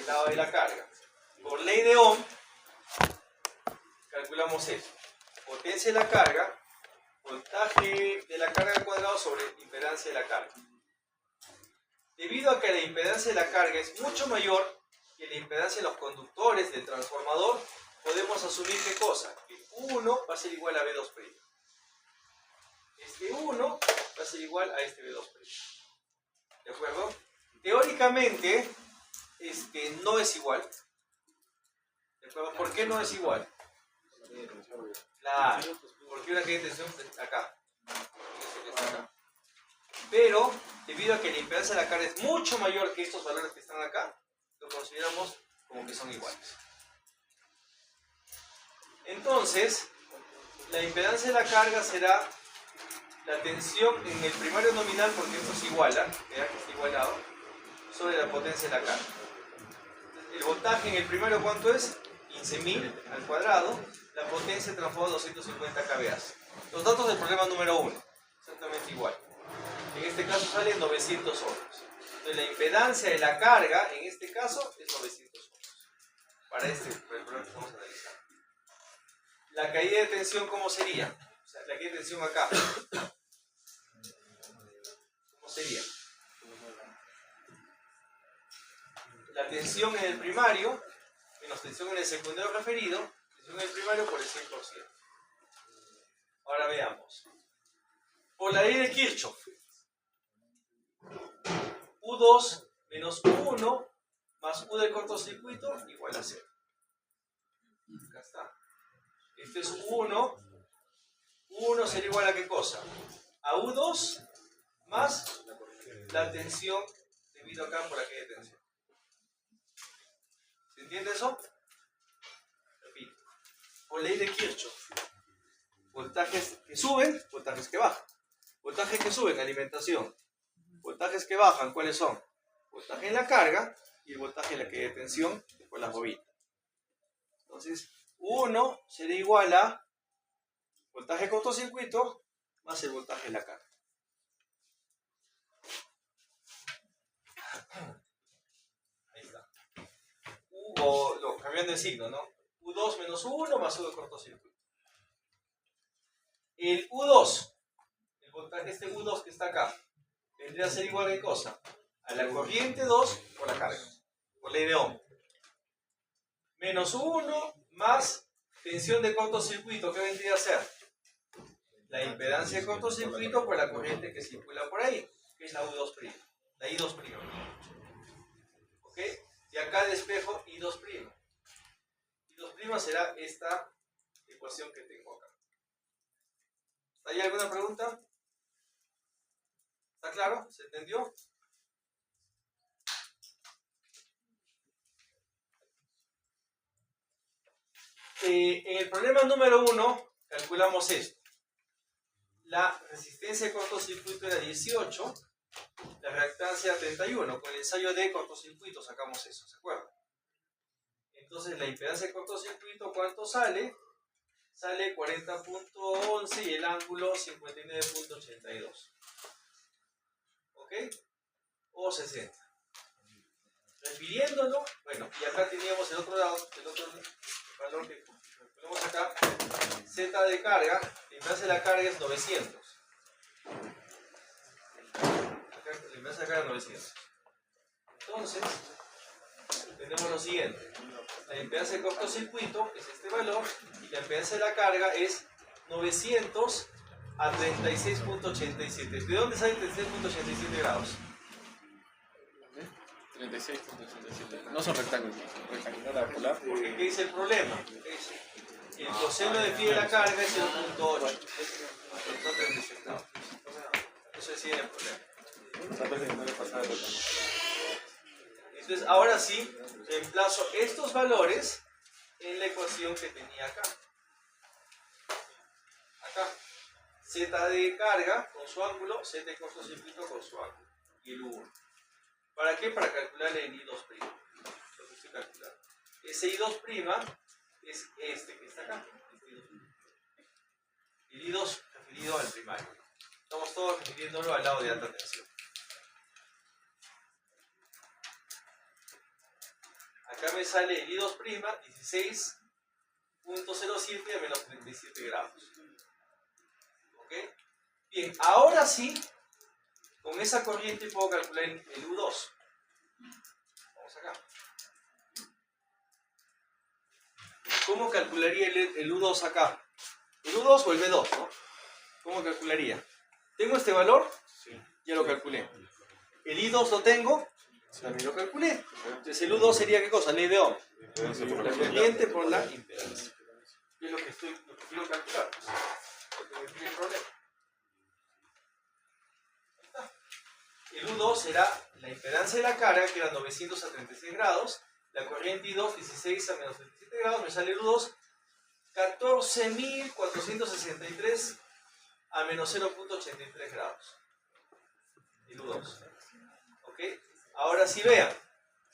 el lado de la carga. Por ley de Ohm, calculamos esto. Potencia de la carga, voltaje de la carga al cuadrado sobre impedancia de la carga. Debido a que la impedancia de la carga es mucho mayor que la impedancia de los conductores del transformador, podemos asumir ¿qué cosa? Que 1 va a ser igual a V2'. Este 1 va a ser igual a este V2'. ¿De acuerdo? Teóricamente, no es igual. ¿De acuerdo? ¿Por qué no es igual? Claro, porque una caída de tensión acá. Pero, debido a que la impedancia de la carga es mucho mayor que estos valores que están acá, lo consideramos como que son iguales. Entonces, la impedancia de la carga será la tensión en el primario nominal, porque esto se iguala, vea que está igualado, sobre la potencia de la carga. El voltaje en el primario, ¿cuánto es? 15.000 al cuadrado. La potencia transformada a 250 kVA. Los datos del problema número 1, exactamente igual. En este caso sale 900 ohms. Entonces la impedancia de la carga, en este caso, es 900 ohms. Para el problema que estamos analizando. La caída de tensión, ¿cómo sería? O sea, la caída de tensión acá. ¿Cómo sería? La tensión en el primario menos tensión en el secundario referido, tensión en el primario por el 100%. Ahora veamos. Por la ley de Kirchhoff, U2 menos U1 más U del cortocircuito igual a 0. Acá está. Este es U1. U1 sería igual a ¿qué cosa? A U2 más la tensión debido acá por aquella tensión. ¿Se entiende eso? Repito. Por ley de Kirchhoff. Voltajes que suben, voltajes que bajan. Voltajes que suben, alimentación. Voltajes que bajan, ¿cuáles son? Voltaje en la carga y el voltaje en la caída de tensión por las bobinas. Entonces, 1 sería igual a voltaje de cortocircuito más el voltaje en la carga. Ahí está. Cambiando de signo, ¿no? U2 menos U1 más U de cortocircuito. El U2, el voltaje, este U2 que está acá, vendría a ser igual a ¿qué cosa? A la corriente 2 por la carga, por ley de Ohm. Menos 1 más tensión de cortocircuito, ¿qué vendría a ser? La impedancia de cortocircuito por la corriente que circula por ah'í, que es la U2', la I2'. ¿Ok? Y acá despejo I2'. I2' será esta ecuación que tengo acá. ¿Hay alguna pregunta? ¿Está claro? ¿Se entendió? En el problema número 1 calculamos esto. La resistencia de cortocircuito era 18, la reactancia 31. Con el ensayo de cortocircuito sacamos eso, ¿se acuerdan? Entonces la impedancia de cortocircuito, ¿cuánto sale? Sale 40.11 y el ángulo 59.82. ¿Ok? O 60. Refiriéndolo, bueno, y acá teníamos el otro lado, el otro valor que ponemos acá, Z de carga, la impedancia de la carga es 900. La impedancia de carga es 900. Entonces, tenemos lo siguiente. La impedancia de cortocircuito es este valor y la impedancia de la carga es 900 a 36.87. ¿De dónde sale 36.87 grados? 36.87. No son rectángulos, rectangular polar. Porque ¿qué dice el problema? Dice, el coseno de phi de la carga es 0.8. Eso decía el problema. Entonces, ahora sí, reemplazo estos valores en la ecuación que tenía acá. Acá. Z de carga con su ángulo, Z de cortocircuito con su ángulo. Y el U1. ¿Para qué? Para calcular el I2'. Lo que estoy calculando. Ese I2' es este que está acá. El I2 referido al primario. Estamos todos refiriéndolo al lado de alta tensión. Acá me sale el I2', 16.07 a menos 37 grados. ¿Ok? Bien, ahora sí, con esa corriente puedo calcular el U2. Vamos acá. ¿Cómo calcularía el U2 acá? ¿El U2 o el B2, no? ¿Cómo calcularía? ¿Tengo este valor? Sí. Ya lo calculé. ¿El I2 lo tengo? También lo calculé. Entonces el U2 sería ¿qué cosa? Ley de Ohm. La corriente por la impedancia. ¿Qué es lo que quiero calcular? Porque me pide el problema. El U2 será la impedancia de la carga, que era 900 a 36 grados. La corriente I2, 16 a menos 37 grados. Me sale el U2, 14.463 a menos 0.83 grados. El U2. ¿Ok? Ahora sí vean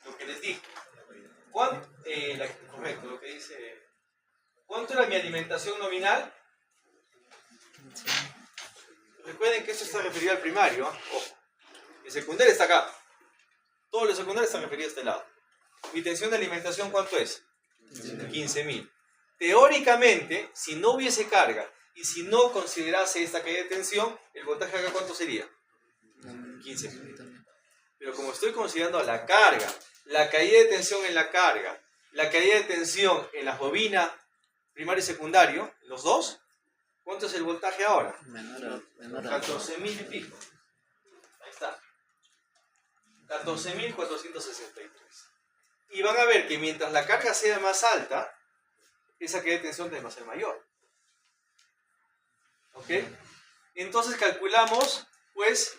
lo que les dije. Correcto, lo que dice. ¿Cuánto era mi alimentación nominal? Recuerden que esto está referido al primario. Ojo. El secundario está acá. Todos los secundarios están referidos a este lado. Mi tensión de alimentación, ¿cuánto es? 15.000. Teóricamente, si no hubiese carga y si no considerase esta caída de tensión, el voltaje acá, ¿cuánto sería? 15.000. Pero como estoy considerando la carga, la caída de tensión en la carga, la caída de tensión en la bobina primario y secundario, los dos, ¿cuánto es el voltaje ahora? Menor 14.000 y pico. Ahí está. 14.463. Y van a ver que mientras la carga sea más alta, esa caída de tensión va a ser mayor. ¿Ok? Entonces calculamos, pues,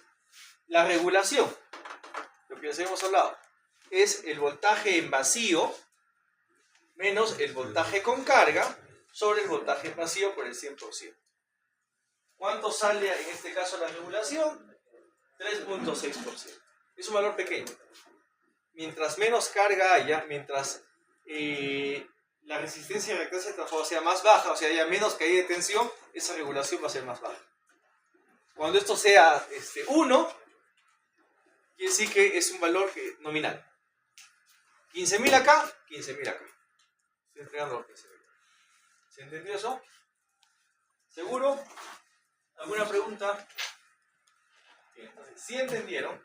la regulación. Lo que les hemos hablado es el voltaje en vacío menos el voltaje con carga sobre el voltaje en vacío por el 100%. ¿Cuánto sale en este caso la regulación? 3.6%. Es un valor pequeño. Mientras menos carga haya, mientras la resistencia y reactancia de transformador sea más baja, o sea, haya menos caída de tensión, esa regulación va a ser más baja. Cuando esto sea 1, quiere decir que es un valor nominal. 15.000 acá, 15.000 acá. Estoy entregando los 15.000. ¿Se entendió eso? ¿Seguro? ¿Alguna pregunta? Bien, entonces, ¿sí entendieron?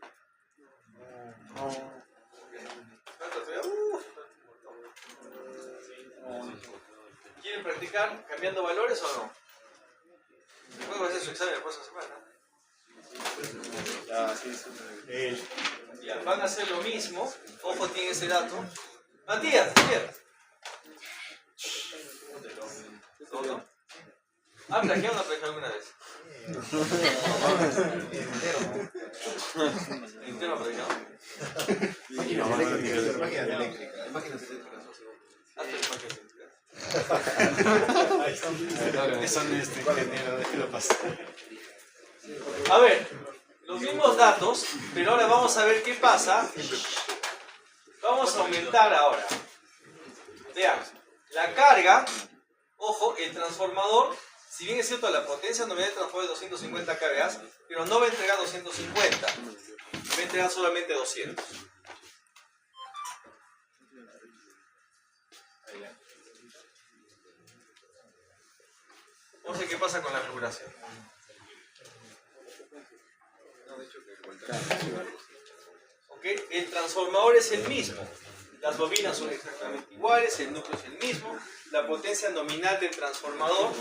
¿Quieren practicar cambiando valores o no? Después va a hacer su examen la próxima semana. Ya, van a hacer lo mismo. Ojo, tiene ese dato. Matías, Javier. ¿Todo? ¿Han plagiado o no han plagiado alguna vez? ¿Entero ha plagiado? Máquinas eléctricas. Máquinas eléctricas. Hasta las máquinas eléctricas. Eso no es ingeniero, déjelo pasar. A ver, los mismos datos, pero ahora vamos a ver qué pasa. Vamos a aumentar ahora. Vean, la carga, ojo, el transformador, si bien es cierto la potencia nominal del transformador es 250 kVA, pero no va a entregar 250, va a entregar solamente 200. Vamos a ver qué pasa con la regulación. ¿Ok? El transformador es el mismo. Las bobinas son exactamente iguales, el núcleo es el mismo. La potencia nominal del transformador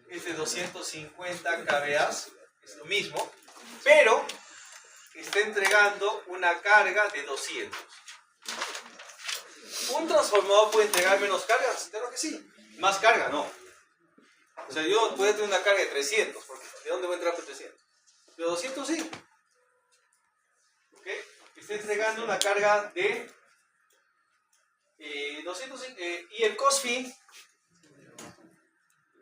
es de 250 kVA, es lo mismo, pero está entregando una carga de 200. ¿Un transformador puede entregar menos carga? Claro que sí. Más carga, no. O sea, yo puedo tener una carga de 300, porque ¿de dónde voy a entrar por 300? Pero 200 sí. ¿Ok? Está entregando una carga de 200 y el cos-phi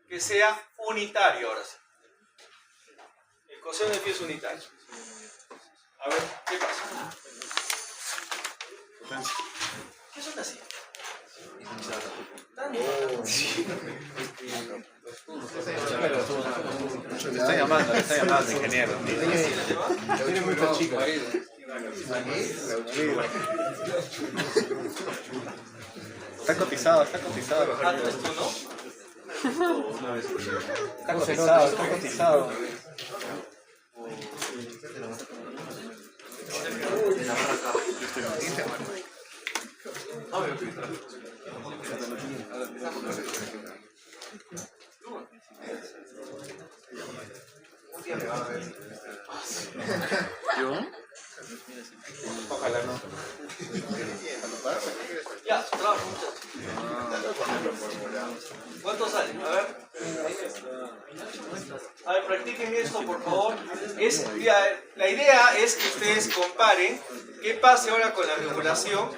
que sea unitario ahora sí. El coseno de phi es unitario. A ver, ¿qué pasa? ¿Qué son así? Le está llamando, ingeniero. Lo tiene muy chico. Está cotizado, está cotizado. Ah, ¿tú eres tú, no? Está cotizado, está cotizado. ¿Yo? Ojalá no. Ya, trabajo, muchachos. ¿Cuánto sale? A ver, practiquen esto, por favor. La idea es que ustedes comparen qué pasa ahora con la regulación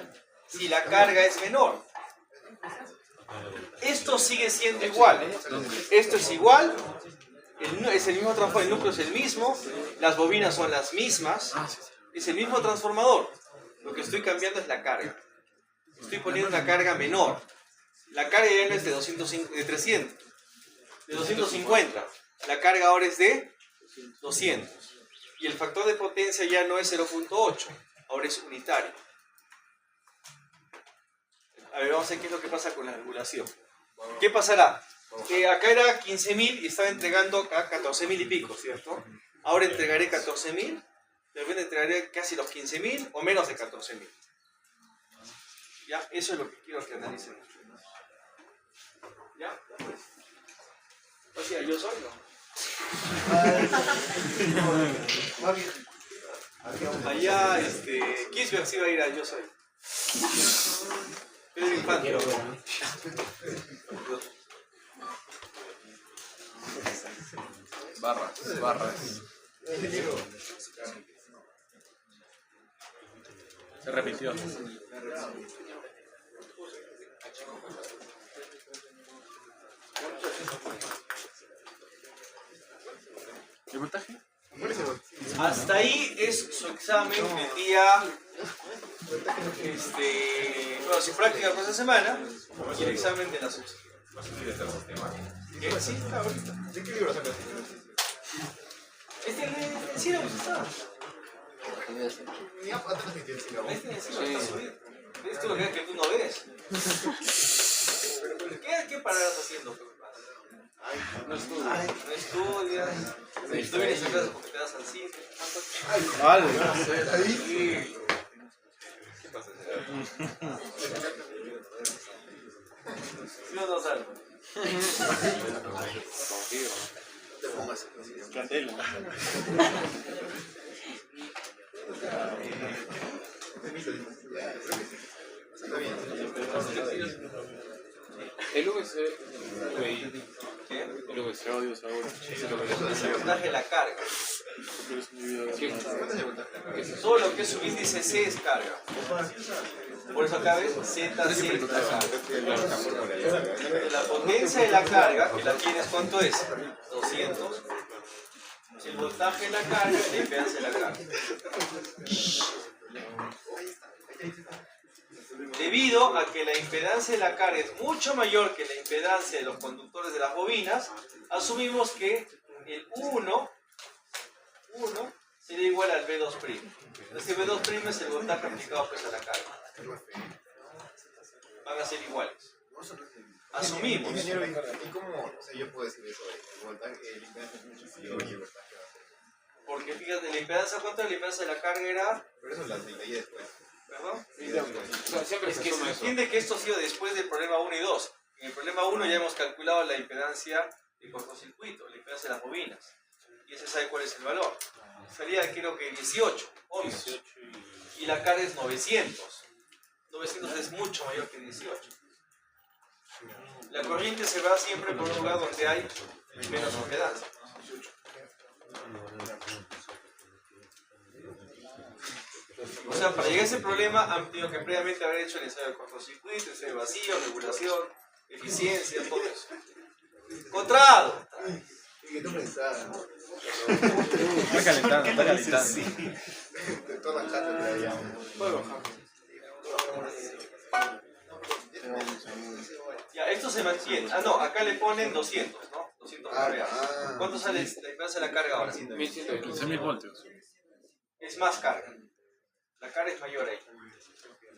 si la carga es menor. Esto sigue siendo igual. Esto es igual. Es el mismo transformador, el núcleo es el mismo. Las bobinas son las mismas. Es el mismo transformador. Lo que estoy cambiando es la carga. Estoy poniendo una carga menor. La carga ya no es de 300, de 250. La carga ahora es de 200. Y el factor de potencia ya no es 0.8, ahora es unitario. A ver, vamos a ver qué es lo que pasa con la regulación. ¿Qué pasará? Acá era 15.000 y estaba entregando acá 14.000 y pico, ¿cierto? Ahora entregaré 14.000, de repente entregaré casi los 15.000 o menos de 14.000. ¿Ya? Eso es lo que quiero que analicen. ¿Ya? O sea, yo soy, ¿no? Allá, Kisberg sí va a ir a Yo Soy. Pedro Infante. Barras. Se repitió. ¿El voltaje? Hasta ahí es su examen del día, bueno, su práctica por esa semana y el examen de la subsiguiente. ¿Qué? Sí, está ahorita. ¿De qué libro sacas? Este en sílabus está. Ni atrás ni tiene sílabus. Este en sílabus está subido. Esto es lo que tú no ves. ¿Qué pararás haciendo? No estudias. No estudias. Tú vienes a clase porque te das al cine. Vale. Ahí. ¿Qué pasa? ¿Sí o no salgo? Te pongas. Candela. El USB. ¿Qué? El USB audio ahora. Es el voltaje de la carga. Todo lo que es su índice C es carga. Por eso acá ves Z, C es la carga. La potencia de la carga, que la tienes, ¿cuánto es? 200. El voltaje de la carga y la impedancia de la carga. Debido a que la impedancia de la carga es mucho mayor que la impedancia de los conductores de las bobinas, asumimos que el 1 sería igual al V2'. Este V2' es el voltaje aplicado pues a la carga. Van a ser iguales. Asumimos. ¿Y cómo yo puedo decir eso? El voltaje, el impedancia es mucho mayor y el voltaje va a ser. Porque fíjate, la impedancia, ¿cuánto de la impedancia de la carga era? Pero eso la leí después. ¿Perdón? Siempre Es que se entiende que esto ha sido después del problema 1 y 2. En el problema 1 ya hemos calculado la impedancia de cortocircuito, la impedancia de las bobinas. Y ese sabe cuál es el valor. Sería creo que 18 ohmios. Y la carga es 900. 900 es mucho mayor que 18. La corriente se va siempre por un lugar donde hay menos impedancia. O sea, para llegar a ese problema han tenido que previamente haber hecho el ensayo de cortocircuito, ensayo de vacío, regulación, eficiencia, todo eso. Encontrado. ¿Y qué pensás? Está calentando, está calentando. De todas las chatas que había. Ya, esto se mantiene. Ah, no, acá le ponen 200, ¿no? 200 cargas. ¿Cuánto sale la impedancia de la carga ahora? 1115. 15.000 voltios. Es más carga. La carga es mayor ahí.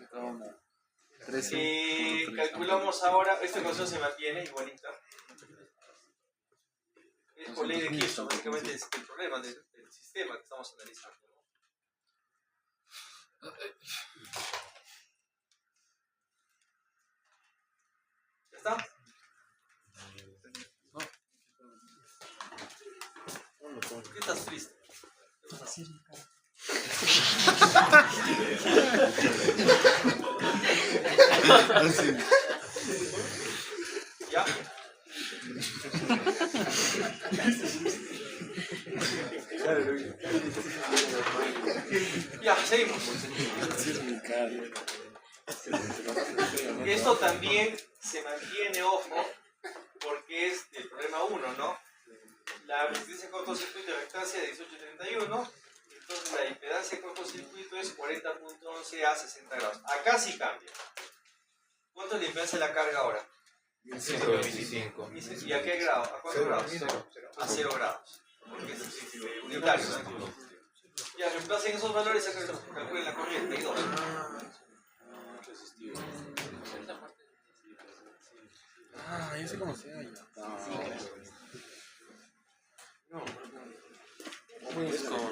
Como 13. Calculamos ahora, esta ecuación se mantiene igualita. Es por ley de Kirchhoff, básicamente es el problema del sistema que estamos analizando. ¿Ya está? ¿Por qué estás triste? ¿Qué pasa? ¿Ya? Ya, seguimos. Esto también se mantiene, ojo, porque es el problema 1, ¿no? La resistencia de cortocircuito de reactancia de 1831, entonces la impedancia de cortocircuito es 40.11 a 60 grados. Acá sí cambia. ¿Cuánto es la impedancia de la carga ahora? 125. ¿Y a qué grado? ¿A cuántos grados? A 0 grados. Porque es unitario, ¿no? Ya, reemplacen esos valores y calculen la corriente. Y 2. Ah, yo sé cómo se llama. No. Es como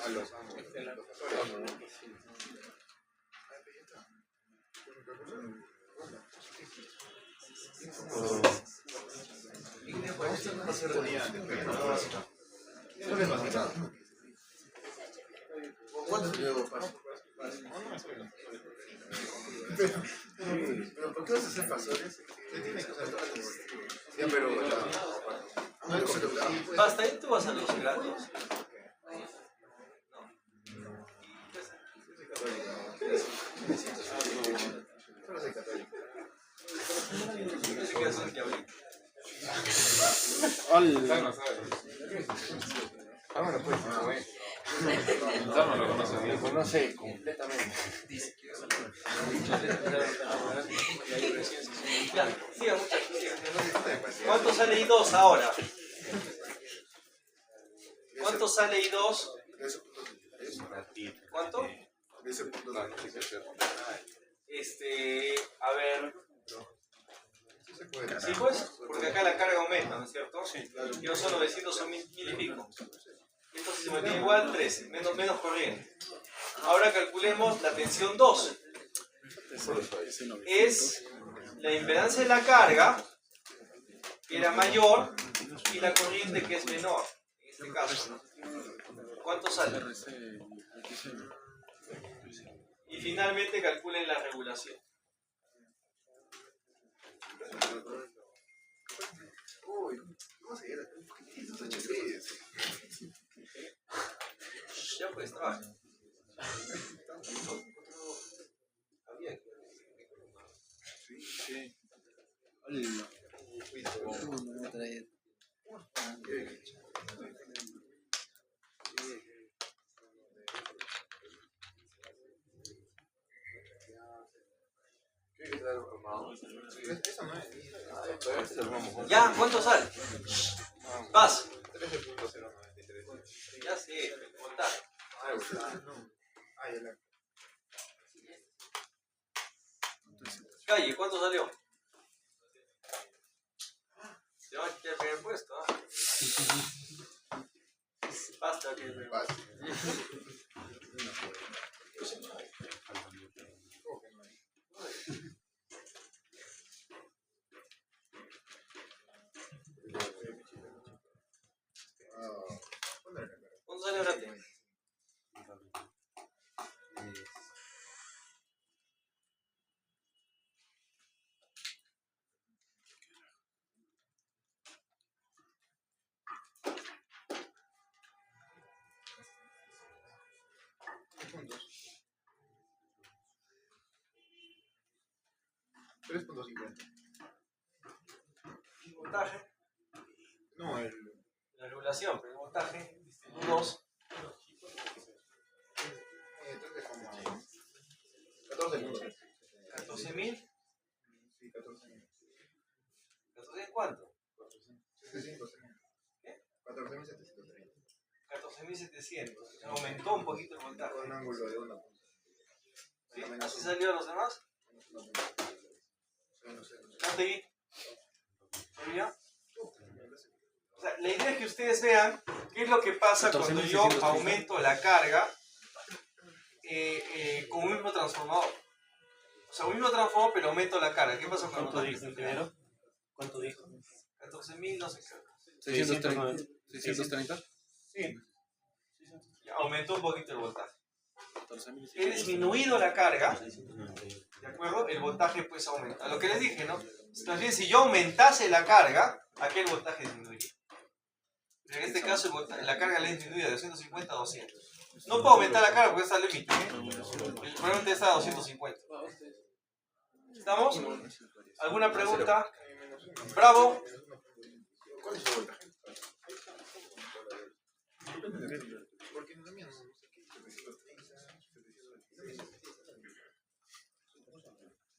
a los Pero ¿por qué vas a hacer fasores? Te tienes que usar todas las... Ya, pero... No hay como... Hasta ahí tú vas a los grados. Solo soy católico. No sé qué hacer que hable. Hola. Ah, bueno, pues, no, güey. Lo conoce completamente. Ya, siga muchachos, siga. ¿Cuánto sale I2 ahora? ¿Cuánto sale I2? ¿Cuánto? A ver. Sí, pues, porque acá la carga aumenta, ¿no es cierto? Y no son 900, son 1000 y pico. Entonces se mantiene igual 13, menos corriente. Ahora calculemos la tensión 2. Es la impedancia de la carga, que era mayor, y la corriente que es menor, en este caso. ¿Cuánto sale? Y finalmente calculen la regulación. Uy, ¿cómo se llama? ¿Qué es eso? Ya pues, trabaja. Sí. Hola. ¿Cómo me trae? Eso no es. Ya, ¿cuánto sale? Vas. 13.093. Ya sé, contar. Ah, ya la... Calle, ¿cuánto salió? Se va a quitar el primer puesto, ¿ah? Basta que me Vas. ¿Cuánto sale ahora? Puntos. 3.50. El voltaje, No, el... la regulación, pero el voltaje, 2. Entonces como... 14 puntos. 14.000. Sí, 14.000. ¿14.000 cuánto? 730. ¿Qué? 14.730. 14.730. 14.700. Aumentó un poquito el voltaje. Con un ángulo de una punta. ¿Sí? ¿Así salieron los demás? No sé. ¿Seguí? ¿Terminó? O sea, la idea es que ustedes vean qué es lo que pasa cuando yo aumento la carga con un mismo transformador. O sea, un mismo transformador, pero aumento la carga. ¿Qué pasa cuando ¿Cuánto dijo primero? ¿Cuánto dijo? 14.000, no sé qué. 630. 630. Sí. Aumentó un poquito el voltaje. 14.000. He disminuido la carga, ¿de acuerdo? El voltaje pues aumenta. Lo que les dije, ¿no? También si yo aumentase la carga, aquel voltaje disminuiría. Pero en este caso la carga la he disminuido de 250 a 200. No puedo aumentar la carga porque está al límite, ¿eh? Probablemente está a 250. ¿Estamos? ¿Alguna pregunta? Bravo. ¿Cuál es el voltaje? Porque también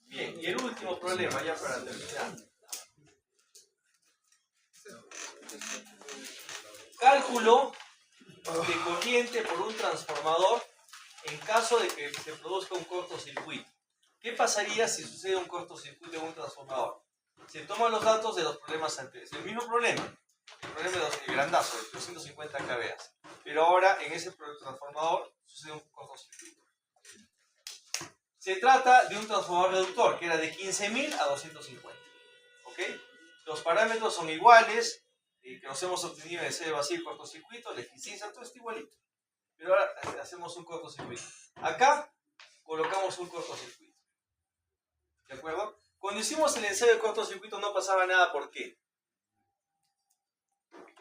Bien, y el último problema, ya para terminar. Cálculo de corriente por un transformador en caso de que se produzca un cortocircuito. ¿Qué pasaría si sucede un cortocircuito en un transformador? Se toman los datos de los problemas anteriores. El mismo problema. El problema de los grandazo, de 250 kVA. Pero ahora en ese transformador sucede un cortocircuito. Se trata de un transformador reductor que era de 15.000 a 250. ¿Ok? Los parámetros son iguales que nos hemos obtenido en el serie vacío y cortocircuito, la eficiencia, todo está igualito. Pero ahora hacemos un cortocircuito. Acá colocamos un cortocircuito. ¿De acuerdo? Cuando hicimos el ensayo de cortocircuito no pasaba nada, ¿por qué?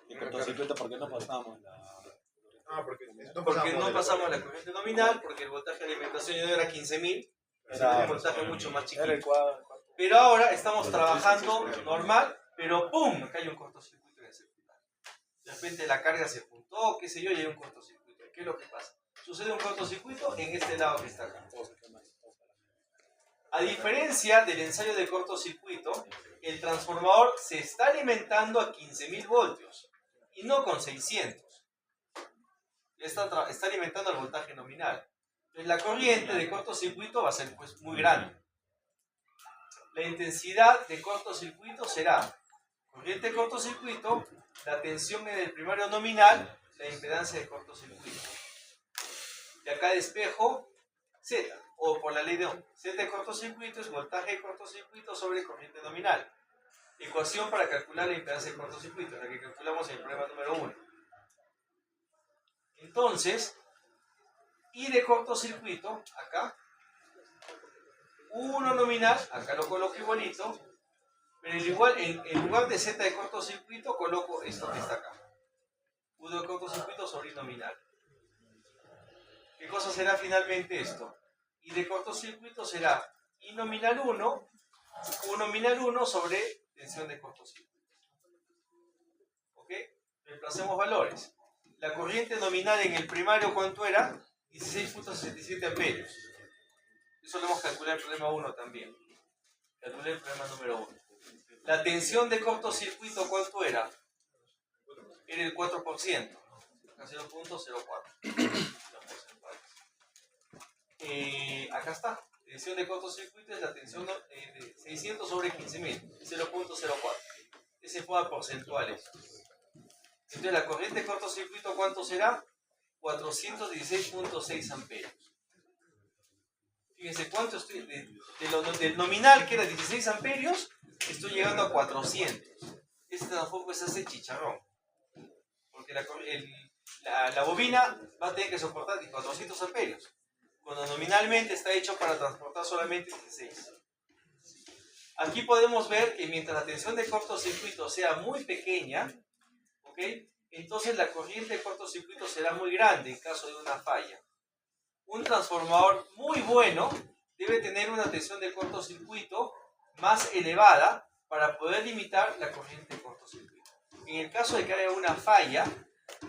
¿Y cortocircuito por qué no pasamos porque no pasamos la corriente nominal, porque el voltaje de alimentación ya no era 15.000, era un voltaje mucho más chiquito. Pero ahora estamos trabajando normal, pero ¡pum! Acá hay un cortocircuito en el circuito. De repente la carga se juntó, qué sé yo, y hay un cortocircuito. ¿Qué es lo que pasa? Sucede un cortocircuito en este lado que está acá. A diferencia del ensayo de cortocircuito, el transformador se está alimentando a 15.000 voltios y no con 600. Está alimentando al voltaje nominal. Entonces, la corriente de cortocircuito va a ser pues muy grande. La intensidad de cortocircuito será corriente de cortocircuito, la tensión en el primario nominal, la impedancia de cortocircuito. Y acá despejo Z, o por la ley de Ohm. Z de cortocircuito es voltaje de cortocircuito sobre corriente nominal. Ecuación para calcular la impedancia de cortocircuito, la que calculamos en el problema número 1. Entonces, I de cortocircuito, acá, 1 nominal, acá lo coloco igualito, pero en lugar de Z de cortocircuito coloco esto que está acá. 1 de cortocircuito sobre I nominal. ¿Qué cosa será finalmente esto? I de cortocircuito será I nominal 1, U nominal 1 sobre tensión de cortocircuito. ¿Ok? Reemplacemos valores. La corriente nominal en el primario, ¿cuánto era? 16.67 amperios. Eso lo hemos calculado en el problema 1 también. Calculé el problema número 1. La tensión de cortocircuito, ¿cuánto era? Era el 4%. 0.04. Acá está. Tensión de cortocircuito es la tensión de 600 sobre 15.000. 0.04. Ese fue a porcentuales. Entonces la corriente de cortocircuito, ¿cuánto será? 416.6 amperios. Fíjense cuánto estoy, del nominal que era 16 amperios, estoy llegando a 400. Este tampoco se hace chicharrón. Porque la bobina va a tener que soportar 400 amperios. Cuando nominalmente está hecho para transportar solamente 16. Aquí podemos ver que mientras la tensión de cortocircuito sea muy pequeña, ¿ok? Entonces la corriente de cortocircuito será muy grande en caso de una falla. Un transformador muy bueno debe tener una tensión de cortocircuito más elevada para poder limitar la corriente de cortocircuito. En el caso de que haya una falla,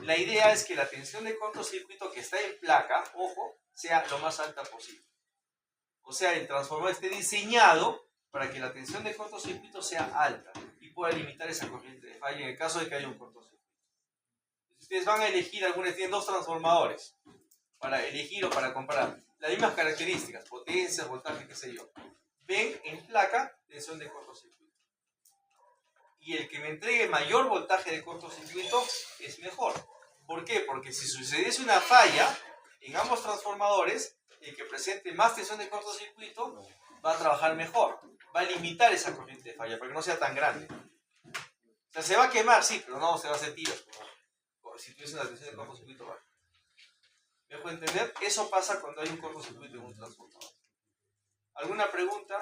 la idea es que la tensión de cortocircuito que está en placa, ojo, sea lo más alta posible. O sea, el transformador esté diseñado para que la tensión de cortocircuito sea alta y pueda limitar esa corriente de falla en el caso de que haya un cortocircuito. Ustedes van a elegir algunos, tienen dos transformadores para elegir o para comparar. Las mismas características, potencia, voltaje, qué sé yo. Ven en placa tensión de cortocircuito. Y el que me entregue mayor voltaje de cortocircuito es mejor. ¿Por qué? Porque si sucediese una falla en ambos transformadores, el que presente más tensión de cortocircuito va a trabajar mejor. Va a limitar esa corriente de falla para que no sea tan grande. O sea, se va a quemar, sí, pero no se va a hacer tiros. Si tuviese una tensión de cortocircuito baja. ¿Me dejo entender? Eso pasa cuando hay un cortocircuito en un transformador. ¿Alguna pregunta?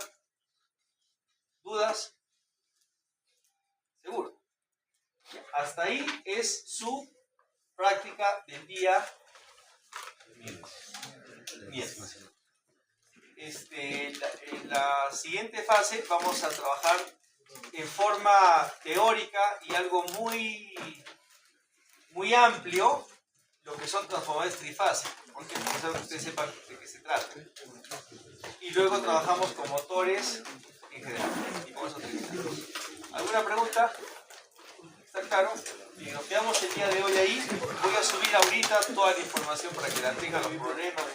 ¿Dudas? ¿Seguro? Hasta ahí es su práctica del día miércoles. En la siguiente fase vamos a trabajar en forma teórica y algo muy amplio lo que son transformadores trifásicos, porque necesito que ustedes sepan de qué se trata. Y luego trabajamos con motores en general y con eso terminamos. ¿Alguna pregunta? ¿Está claro? Bien, nos quedamos el día de hoy ahí. Voy a subir ahorita toda la información para que la tengan los problemas.